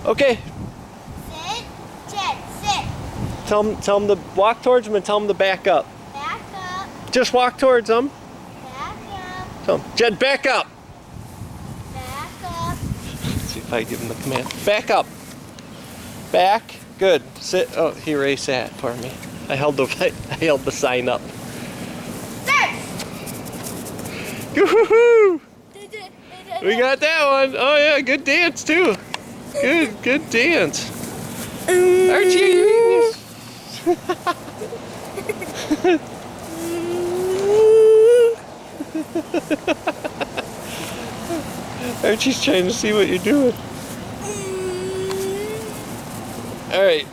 Okay. Sit. Jed, sit. Tell them to walk towards them and tell them to back up. Back up. Just walk towards them. Back up. Tell them, Jed, back up. Back up. Let's see if I give him the command. Back up. Back. Good. Sit. Oh, he erased that for me. I held the sign up. Yoo-hoo-hoo! We got that one. Oh yeah, good dance too. Good dance. Archie, are you eating this? Archie's trying to see what you're doing. All right.